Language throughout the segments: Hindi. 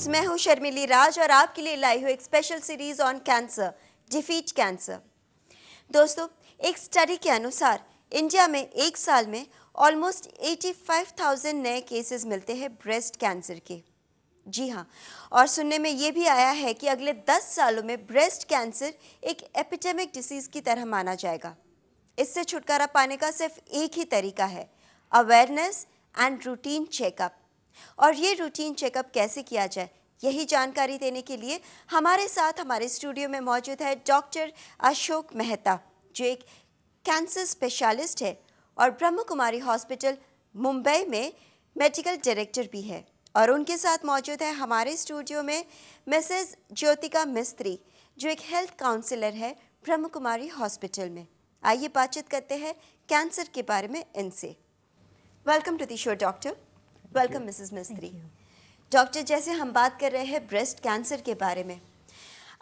फ्रेंड्स, मैं हूं शर्मिली राज और आपके लिए लाई हूं एक special series on cancer, defeat cancer. दोस्तों, एक स्टडी के अनुसार इंडिया में एक साल में ऑलमोस्ट 85,000 नए केसेस मिलते हैं ब्रेस्ट कैंसर के। जी हाँ, और सुनने में ये भी आया है कि अगले 10 सालों में ब्रेस्ट कैंसर एक एपिडेमिक डिसीज की तरह माना जाएगा। इससे छुटकारा पाने का सिर्फ एक ही तरीका है, अवेयरनेस एंड रूटीन चेकअप। और ये रूटीन चेकअप कैसे किया जाए, यही जानकारी देने के लिए हमारे साथ हमारे स्टूडियो में मौजूद है डॉक्टर अशोक मेहता, जो एक कैंसर स्पेशलिस्ट है और ब्रह्म कुमारी हॉस्पिटल मुंबई में मेडिकल डायरेक्टर भी है। और उनके साथ मौजूद है हमारे स्टूडियो में मिसेस ज्योतिका मिस्त्री, जो एक हेल्थ काउंसलर है ब्रह्म कुमारी हॉस्पिटल में। आइए बातचीत करते हैं कैंसर के बारे में इनसे। Welcome to the show doctor. Welcome Mrs Mistry. Doctor, जैसे हम बात कर रहे हैं ब्रेस्ट कैंसर के बारे में,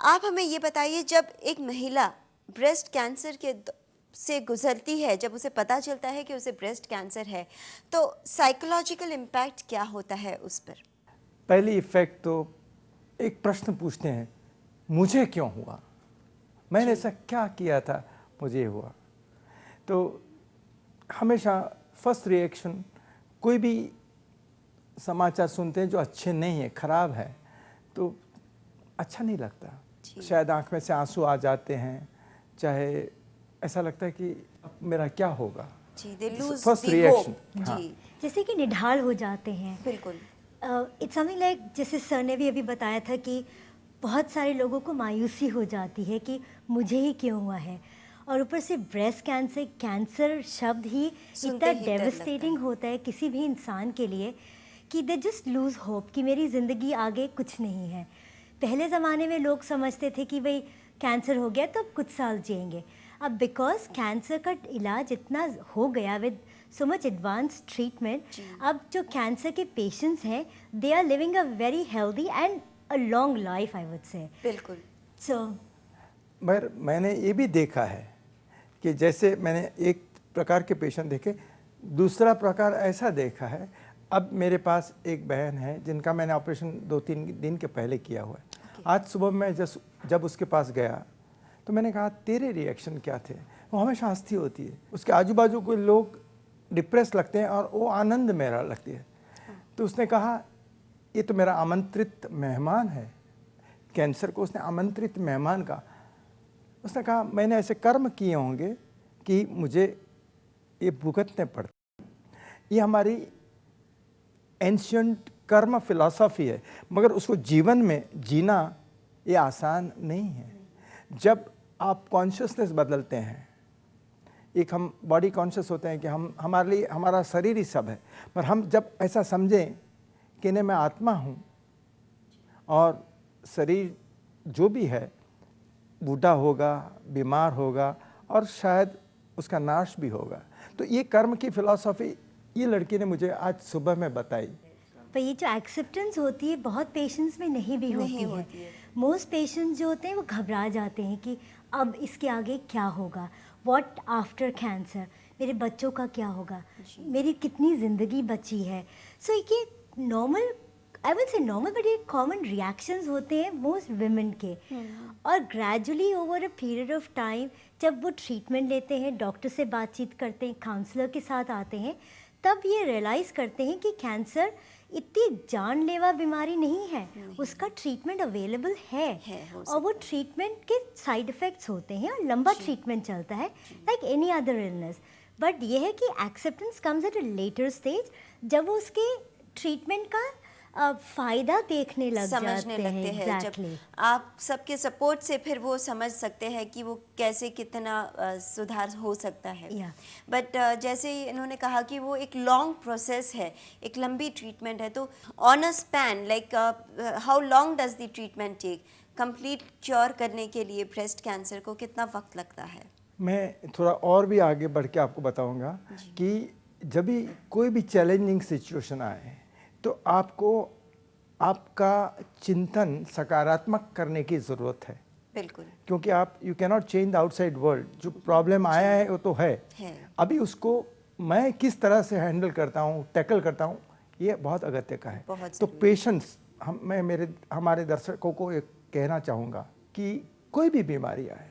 आप हमें ये बताइए, जब एक महिला ब्रेस्ट कैंसर के से गुजरती है, जब उसे पता चलता है कि उसे ब्रेस्ट कैंसर है, तो साइकोलॉजिकल इम्पैक्ट क्या होता है उस पर? पहली इफेक्ट तो एक प्रश्न पूछते हैं, मुझे क्यों हुआ, मैंने ऐसा क्या किया था मुझे हुआ। तो हमेशा फर्स्ट रिएक्शन, कोई भी समाचार सुनते हैं जो अच्छे नहीं है, खराब है, तो अच्छा नहीं लगता। शायद आंख में से आंसू आ जाते हैं, चाहे ऐसा लगता है कि अब मेरा क्या होगा। फर्स्ट रिएक्शन जी, जैसे कि निढाल हो जाते हैं। बिल्कुल। इट्स समथिंग लाइक, जैसे सर ने भी अभी बताया था कि बहुत सारे लोगों को मायूसी हो जाती है कि मुझे ही क्यों हुआ है। और ऊपर से ब्रेस्ट कैंसर, कैंसर शब्द ही इतना डेवस्टेटिंग होता है किसी भी इंसान के लिए कि दे जस्ट लूज़ होप कि मेरी ज़िंदगी आगे कुछ नहीं है। पहले ज़माने में लोग समझते थे कि भाई कैंसर हो गया तो अब कुछ साल जिएंगे। अब बिकॉज कैंसर का इलाज इतना हो गया with so much advance treatment, अब जो कैंसर के पेशेंट्स हैं they are living a very healthy and a long life, I would say. बिल्कुल। सो मगर मैंने ये भी देखा है कि जैसे मैंने एक प्रकार के पेशेंट देखे, दूसरा प्रकार ऐसा देखा है। अब मेरे पास एक बहन है जिनका मैंने ऑपरेशन 2-3 दिन के पहले किया हुआ है। आज सुबह मैं जब उसके पास गया तो मैंने कहा, तेरे रिएक्शन क्या थे? वो हमेशा हंसती होती है। उसके आजू बाजू के लोग डिप्रेस लगते हैं और वो आनंद मेरा लगती है। तो उसने कहा, ये तो मेरा आमंत्रित मेहमान है। कैंसर को उसने आमंत्रित मेहमान कहा। उसने कहा, मैंने ऐसे कर्म किए होंगे कि मुझे ये भुगतने पड़ते। ये हमारी एंशियंट कर्म फिलॉसफी है, मगर उसको जीवन में जीना ये आसान नहीं है। जब आप कॉन्शियसनेस बदलते हैं, एक हम बॉडी कॉन्शियस होते हैं कि हम हमारे लिए हमारा शरीर ही सब है, पर हम जब ऐसा समझें कि नहीं, मैं आत्मा हूँ और शरीर जो भी है बूढ़ा होगा, बीमार होगा और शायद उसका नाश भी होगा। तो ये कर्म की फिलॉसफी ये लड़की ने मुझे आज सुबह में बताई। पर ये जो एक्सेप्टेंस होती है बहुत पेशेंट्स में नहीं भी होती है। मोस्ट पेशेंट्स जो होते हैं वो घबरा जाते हैं कि अब इसके आगे क्या होगा, व्हाट आफ्टर कैंसर, मेरे बच्चों का क्या होगा, मेरी कितनी ज़िंदगी बची है। सो ये normal, I will say normal, but ये कॉमन रिएक्शंस होते हैं मोस्ट विमेन के। और gradually over a period of time जब वो ट्रीटमेंट लेते हैं, डॉक्टर से बातचीत करते हैं, काउंसलर के साथ आते हैं, तब ये रियलाइज़ करते हैं कि कैंसर इतनी जानलेवा बीमारी नहीं है, उसका ट्रीटमेंट अवेलेबल है और वो ट्रीटमेंट के साइड इफ़ेक्ट्स होते हैं और लंबा ट्रीटमेंट चलता है like any other illness. But ये है कि acceptance comes at a later stage, जब वो उसके ट्रीटमेंट का फ़ायदा देखने समझने लगते हैं। Exactly. जब आप सबके सपोर्ट से फिर वो समझ सकते हैं कि वो कैसे कितना सुधार हो सकता है। बट जैसे इन्होंने कहा कि वो एक लॉन्ग प्रोसेस है, एक लंबी ट्रीटमेंट है, तो on a span like how long does the treatment take? Complete cure करने के लिए ब्रेस्ट कैंसर को कितना वक्त लगता है? मैं थोड़ा और भी आगे बढ़ के आपको बताऊंगा कि जब भी कोई भी चैलेंजिंग सिचुएशन आए तो आपको आपका चिंतन सकारात्मक करने की ज़रूरत है। बिल्कुल। क्योंकि आप you can not change the outside world. जो प्रॉब्लम आया है वो तो है। अभी उसको मैं किस तरह से हैंडल करता हूँ, टैकल करता हूँ, ये बहुत अगत्य का है। तो पेशेंस हमारे दर्शकों को एक कहना चाहूँगा कि कोई भी बीमारी आए,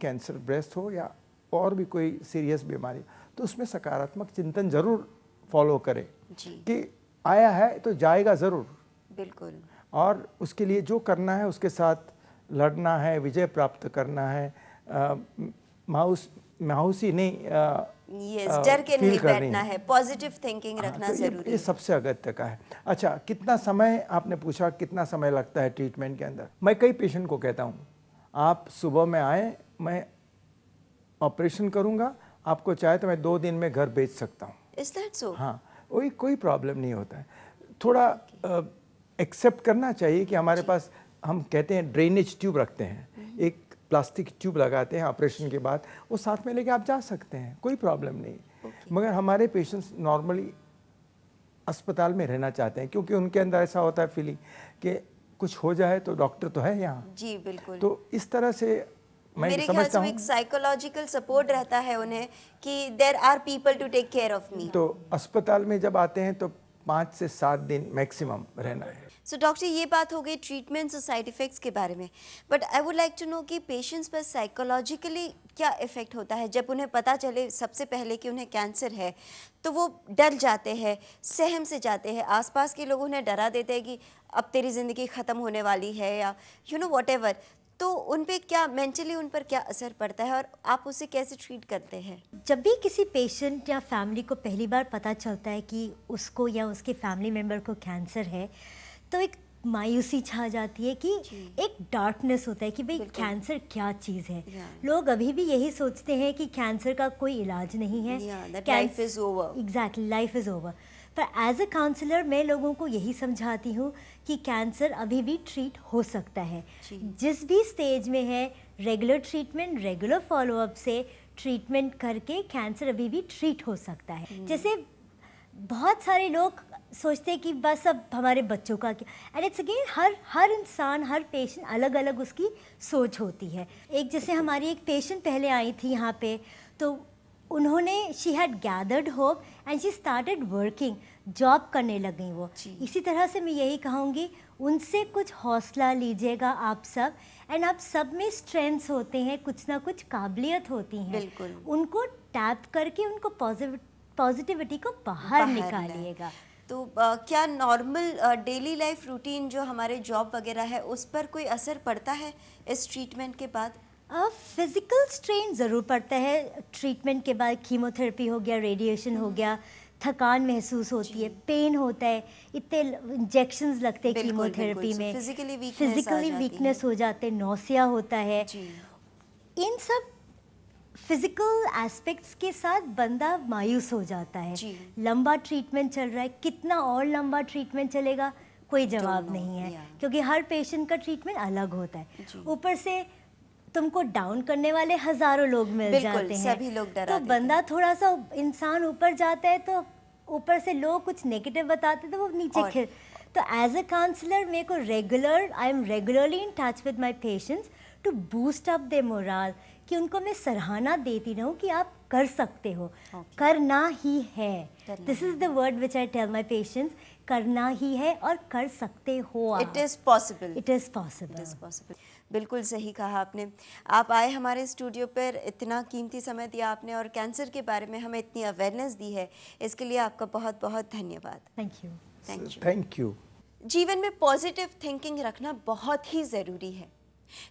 कैंसर ब्रेस्ट हो या और भी कोई सीरियस बीमारी, तो उसमें सकारात्मक चिंतन जरूर फॉलो करें जी। कि आया है तो जाएगा ज़रूर, बिल्कुल। और उसके लिए जो करना है उसके साथ लड़ना है, विजय प्राप्त करना है, मायूसी नहीं यस, डर के फील नहीं करनी बैठना है, पॉजिटिव थिंकिंग रखना तो जरूरी ये है। सबसे अगत्य का है। अच्छा, कितना समय, आपने पूछा कितना समय लगता है ट्रीटमेंट के अंदर। मैं कई पेशेंट को कहता हूँ, आप सुबह में आए, मैं ऑपरेशन करूँगा, आपको चाहे तो मैं 2 दिन में घर भेज सकता हूँ। Is that so? हाँ, कोई प्रॉब्लम नहीं होता है। थोड़ा एक्सेप्ट करना चाहिए कि हमारे पास, हम कहते हैं ड्रेनेज ट्यूब रखते हैं, एक प्लास्टिक ट्यूब लगाते हैं ऑपरेशन के बाद, वो साथ में लेके आप जा सकते हैं, कोई प्रॉब्लम नहीं। मगर हमारे पेशेंट्स नॉर्मली अस्पताल में रहना चाहते हैं, क्योंकि उनके अंदर ऐसा होता है फीलिंग कि कुछ हो जाए तो डॉक्टर तो है यहाँ। जी बिल्कुल। तो इस तरह से मैं मेरे ख्याल समझता से हूँ। एक साइकोलॉजिकल सपोर्ट रहता है उन्हें कि there are people to take care of me. तो अस्पताल में जब आते हैं तो 5 से 7 दिन मैक्सिमम रहना है। सो डॉक्टर, ये बात हो गई ट्रीटमेंट्स और साइड इफ़ेक्ट्स के बारे में, but I would like to know कि पेशेंट्स पर साइकोलॉजिकली क्या इफ़ेक्ट होता है जब उन्हें पता चले सबसे पहले कि उन्हें कैंसर है, तो वो डर जाते हैं, सहम से जाते हैं, आसपास के लोग उन्हें डरा देते हैं कि अब तेरी ज़िंदगी ख़त्म होने वाली है, या यू नो व्हाटएवर। तो उन पे क्या मेंटली उन पर क्या असर पड़ता है और आप उसे कैसे ट्रीट करते हैं? जब भी किसी पेशेंट या फैमिली को पहली बार पता चलता है कि उसको या उसके फैमिली मेम्बर को कैंसर है, तो एक मायूसी छा जाती है कि एक डार्कनेस होता है कि भाई कैंसर क्या चीज़ है। लोग अभी भी यही सोचते हैं कि कैंसर का कोई इलाज नहीं है, that life is over. Exactly, life is over. पर एज अ काउंसलर मैं लोगों को यही समझाती हूँ कि कैंसर अभी भी ट्रीट हो सकता है, जिस भी स्टेज में है। रेगुलर ट्रीटमेंट, रेगुलर फॉलोअप से ट्रीटमेंट करके कैंसर अभी भी ट्रीट हो सकता है। जैसे बहुत सारे लोग सोचते हैं कि बस अब हमारे बच्चों का क्या, एंड इट्स अगेन हर इंसान, हर पेशेंट अलग अलग उसकी सोच होती है। एक जैसे हमारी एक पेशेंट पहले आई थी यहाँ पे, तो उन्होंने she had gathered hope and she started working, job करने लग गई वो। इसी तरह से मैं यही कहूँगी, उनसे कुछ हौसला लीजिएगा आप सब, एंड आप सब में स्ट्रेंथ्स होते हैं, कुछ ना कुछ काबिलियत होती हैं, बिल्कुल। उनको टैप करके उनको पॉजिटिविटी को बाहर निकालिएगा। तो क्या नॉर्मल डेली लाइफ रूटीन जो हमारे जॉब वगैरह है उस पर कोई असर पड़ता है इस ट्रीटमेंट के बाद? फिज़िकल स्ट्रेन ज़रूर पड़ता है। ट्रीटमेंट के बाद कीमोथेरेपी हो गया, रेडिएशन हो गया, थकान महसूस होती है, पेन होता है, इतने इंजेक्शंस लगते हैं बिल्कुल, कीमोथेरेपी बिल्कुल। में, फिजिकली फिजिकली वीकनेस हो जाते हैं, नौसिया होता है। इन सब फिजिकल एस्पेक्ट्स के साथ बंदा मायूस हो जाता है। लंबा ट्रीटमेंट चल रहा है, कितना और लंबा ट्रीटमेंट चलेगा कोई जवाब नहीं है, क्योंकि हर पेशेंट का ट्रीटमेंट अलग होता है। ऊपर से तुमको डाउन करने वाले हजारों लोग मिल जाते हैं, सभी लोग डरा तो देते बंदा थोड़ा सा इंसान ऊपर जाता है, तो ऊपर से लोग कुछ नेगेटिव बताते तो वो नीचे खिल। तो एज अ काउंसलर मेरे को I am regularly in touch with my patients to boost up their moral, कि उनको मैं सराहना देती रहूँ कि आप कर सकते हो, करना ही है। This is the word which I tell my patients, करना ही है और कर सकते हो आप। It is possible, it is possible, it is possible. बिल्कुल सही कहा आपने। आप आए हमारे स्टूडियो पर, इतना कीमती समय दिया आपने और कैंसर के बारे में हमें इतनी अवेयरनेस दी है, इसके लिए आपका बहुत बहुत धन्यवाद। Thank you. Thank you. जीवन में पॉजिटिव थिंकिंग रखना बहुत ही ज़रूरी है।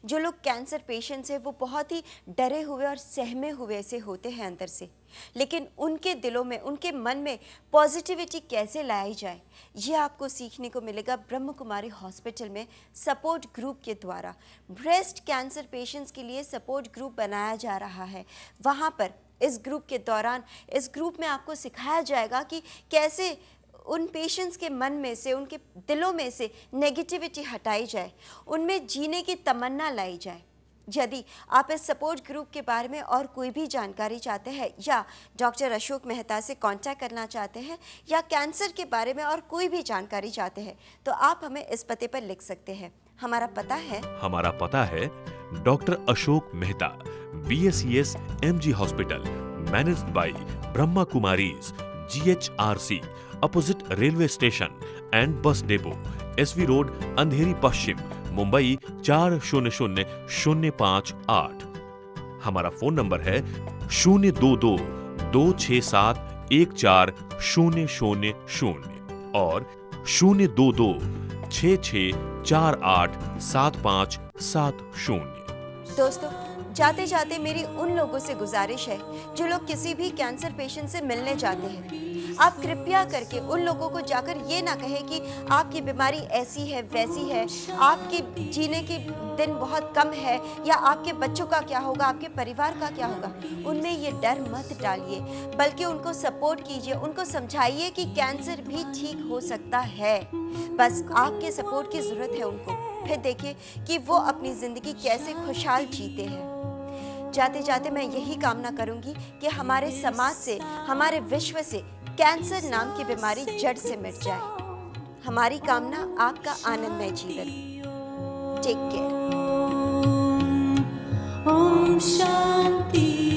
जो लोग कैंसर पेशेंट्स हैं वो बहुत ही डरे हुए और सहमे हुए से होते हैं अंदर से, लेकिन उनके दिलों में, उनके मन में पॉजिटिविटी कैसे लाई जाए, ये आपको सीखने को मिलेगा ब्रह्म कुमारी हॉस्पिटल में सपोर्ट ग्रुप के द्वारा। ब्रेस्ट कैंसर पेशेंट्स के लिए सपोर्ट ग्रुप बनाया जा रहा है। वहाँ पर इस ग्रुप के दौरान, इस ग्रुप में आपको सिखाया जाएगा कि कैसे उन पेशेंट्स के मन में से, उनके दिलों में से नेगेटिविटी हटाई जाए, उनमें जीने की तमन्ना लाई जाए। यदि आप इस सपोर्ट ग्रुप के बारे में और कोई भी जानकारी चाहते हैं, या डॉक्टर अशोक मेहता से कांटेक्ट करना चाहते हैं, या कैंसर के बारे में और कोई भी जानकारी चाहते हैं, तो आप हमें इस पते पर लिख सकते हैं। हमारा पता है doctor Ashok Mehta, BACS MG hospital, managed by Brahma Kumaris, GHRC, opposite railway station and bus depot, SV road, Andheri पश्चिम, मुंबई 400058। हमारा फोन नंबर है 022-267-14000 और 022-6648-7570। दोस्तों, जाते जाते मेरी उन लोगों से गुजारिश है जो लोग किसी भी कैंसर पेशेंट से मिलने जाते हैं, आप कृपया करके उन लोगों को जाकर ये ना कहें कि आपकी बीमारी ऐसी है वैसी है, आपके जीने के दिन बहुत कम है, या आपके बच्चों का क्या होगा, आपके परिवार का क्या होगा। उनमें ये डर मत डालिए, बल्कि उनको सपोर्ट कीजिए, उनको समझाइए कि कैंसर भी ठीक हो सकता है। बस आपके सपोर्ट की ज़रूरत है उनको। फिर देखिए कि वो अपनी ज़िंदगी कैसे खुशहाल जीते हैं। जाते जाते मैं यही कामना करूंगी कि हमारे समाज से, हमारे विश्व से कैंसर नाम की बीमारी जड़ से मिट जाए। हमारी कामना आपका आनंदमय जीवन। Take care. ओम शांति।